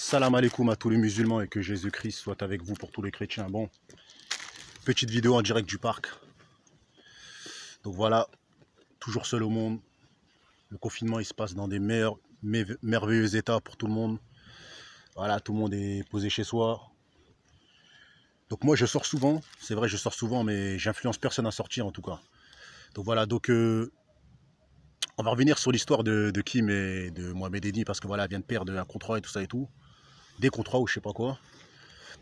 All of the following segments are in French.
Salam alaikum à tous les musulmans et que Jésus-Christ soit avec vous pour tous les chrétiens. Bon, petite vidéo en direct du parc. Donc voilà, toujours seul au monde. Le confinement, il se passe dans des merveilleux états pour tout le monde. Voilà, tout le monde est posé chez soi. Donc moi, je sors souvent. C'est vrai, je sors souvent, mais j'influence personne à sortir en tout cas. Donc voilà, on va revenir sur l'histoire de Kim et de Mohamed Eni parce que voilà, elle vient de perdre un contrat et tout ça et tout. Des contrats ou je sais pas quoi.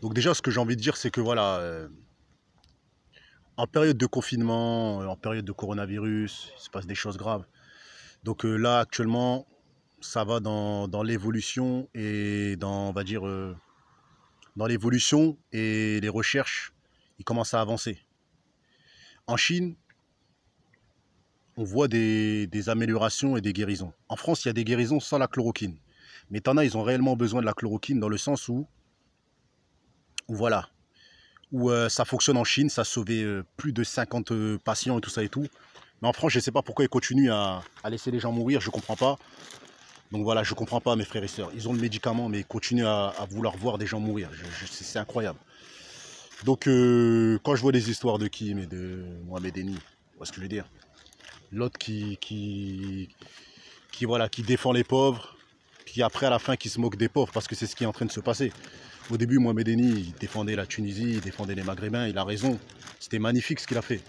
Donc déjà, ce que j'ai envie de dire, c'est que voilà, en période de confinement, en période de coronavirus, il se passe des choses graves. Donc là, actuellement, ça va dans l'évolution et dans, on va dire, dans l'évolution et les recherches, ils commencent à avancer. En Chine, on voit des améliorations et des guérisons. En France, il y a des guérisons sans la chloroquine. Mais t'en as, ils ont réellement besoin de la chloroquine dans le sens où voilà, où ça fonctionne en Chine, ça a sauvé plus de 50 patients et tout ça et tout. Mais en France, je ne sais pas pourquoi ils continuent à laisser les gens mourir, je ne comprends pas. Donc voilà, je ne comprends pas mes frères et sœurs. Ils ont le médicament, mais ils continuent à vouloir voir des gens mourir. C'est incroyable. Donc quand je vois les histoires de Kim et de Mohamed Eni, vous voyez ce que je veux dire. L'autre voilà, qui défend les pauvres, qui après à la fin qui se moque des pauvres, parce que c'est ce qui est en train de se passer. Au début, Mohamed Eni, il défendait la Tunisie, il défendait les Maghrébins, il a raison. C'était magnifique ce qu'il a fait.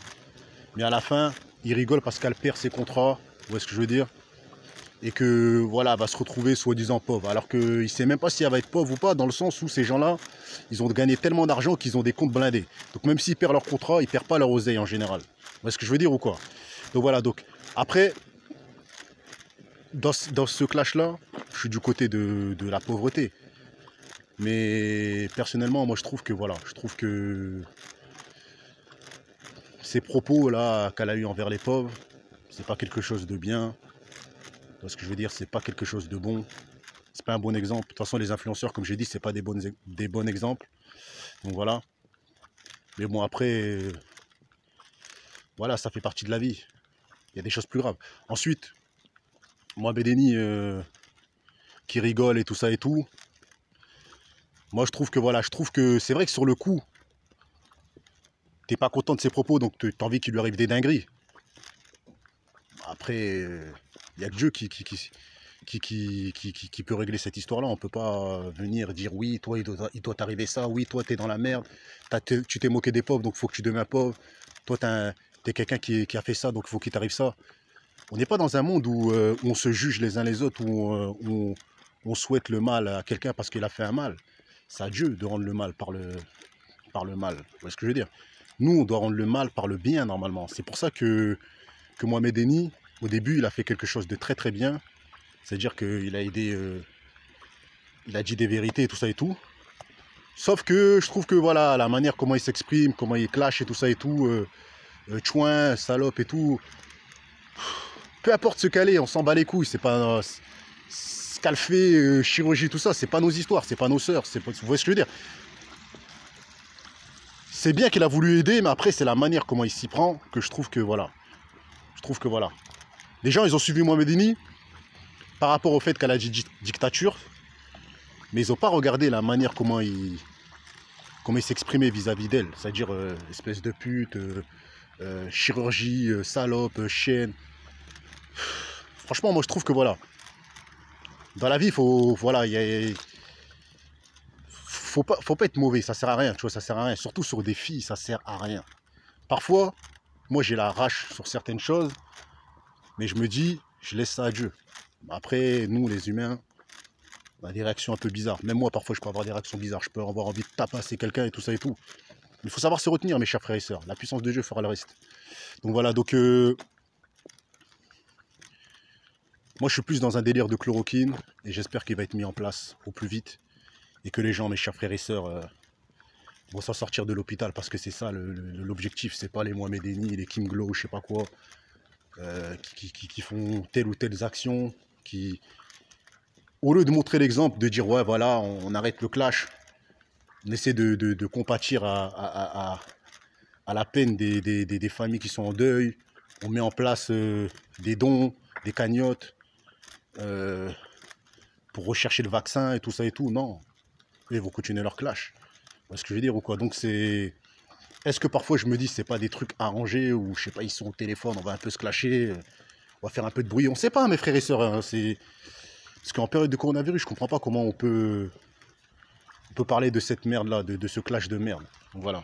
Mais à la fin, il rigole parce qu'elle perd ses contrats, vous voyez ce que je veux dire. Et que voilà, elle va se retrouver soi-disant pauvre. Alors qu'il ne sait même pas si elle va être pauvre ou pas, dans le sens où ces gens-là, ils ont gagné tellement d'argent qu'ils ont des comptes blindés. Donc même s'ils perdent leur contrat, ils ne perdent pas leur oseille en général. Vous voyez ce que je veux dire ou quoi? Donc voilà, donc après, dans ce clash-là, je suis du côté de la pauvreté. Mais personnellement, moi je trouve que voilà, je trouve que ces propos-là qu'elle a eu envers les pauvres, c'est pas quelque chose de bien. Ce que je veux dire, c'est pas quelque chose de bon. C'est pas un bon exemple. De toute façon, les influenceurs, comme j'ai dit, c'est pas des bons exemples. Donc voilà. Mais bon, après, voilà, ça fait partie de la vie. Il y a des choses plus graves. Ensuite, Mohamed Eni qui rigole et tout ça et tout. Moi, je trouve que voilà, je trouve que c'est vrai que sur le coup, t'es pas content de ses propos, donc t'as envie qu'il lui arrive des dingueries. Après, il n'y a que Dieu qui peut régler cette histoire-là. On ne peut pas venir dire oui, toi, il doit t'arriver ça, oui, toi, t'es dans la merde, tu t'es moqué des pauvres, donc il faut que tu deviens pauvre. Toi, t'es quelqu'un qui a fait ça, donc il faut qu'il t'arrive ça. On n'est pas dans un monde où on se juge les uns les autres, où on souhaite le mal à quelqu'un parce qu'il a fait un mal. C'est à Dieu de rendre le mal par le mal. Vous voyez ce que je veux dire? Nous, on doit rendre le mal par le bien, normalement. C'est pour ça que Mohamed Eni, au début, il a fait quelque chose de très très bien. C'est-à-dire qu'il a aidé, il a dit des vérités et tout ça et tout. Sauf que je trouve que voilà, la manière comment il s'exprime, comment il clash et tout ça et tout, chouin, salope et tout, peu importe ce qu'elle est, on s'en bat les couilles. C'est pas ce qu'elle fait, chirurgie, tout ça, c'est pas nos histoires, c'est pas nos sœurs. Vous voyez ce que je veux dire? C'est bien qu'il a voulu aider, mais après, c'est la manière comment il s'y prend que je trouve que voilà. Je trouve que voilà. Les gens, ils ont suivi Mohamed Eni par rapport au fait qu'elle a dit dictature, mais ils n'ont pas regardé la manière comment il s'exprimait vis-à-vis d'elle. C'est-à-dire, espèce de pute, chirurgie, salope, chienne. Franchement, moi, je trouve que voilà. Dans la vie, voilà, faut pas être mauvais, ça sert à rien, tu vois, ça sert à rien. Surtout sur des filles, ça sert à rien. Parfois, moi j'ai la rage sur certaines choses, mais je me dis, je laisse ça à Dieu. Après, nous les humains, on a des réactions un peu bizarres. Même moi, parfois, je peux avoir des réactions bizarres. Je peux avoir envie de tapasser quelqu'un et tout ça et tout. Il faut savoir se retenir, mes chers frères et sœurs. La puissance de Dieu fera le reste. Donc voilà, donc moi je suis plus dans un délire de chloroquine et j'espère qu'il va être mis en place au plus vite. Et que les gens, mes chers frères et sœurs, vont s'en sortir de l'hôpital parce que c'est ça l'objectif. C'est pas les Mohamed Eni, les Kim Glow, je sais pas quoi, qui font telle ou telle action, au lieu de montrer l'exemple, de dire ouais voilà, on arrête le clash, on essaie de compatir à la peine des familles qui sont en deuil, on met en place des dons, des cagnottes pour rechercher le vaccin et tout ça et tout. Non, Et ils vont continuer leur clash. Vous voyez ce que je veux dire ou quoi? Donc c'est... Est-ce que parfois je me dis c'est pas des trucs arrangés ou je sais pas, ils sont au téléphone, on va un peu se clasher, on va faire un peu de bruit, on sait pas mes frères et sœurs, hein, c'est... Parce qu'en période de coronavirus, je comprends pas comment on peut parler de cette merde là, de ce clash de merde. Donc voilà.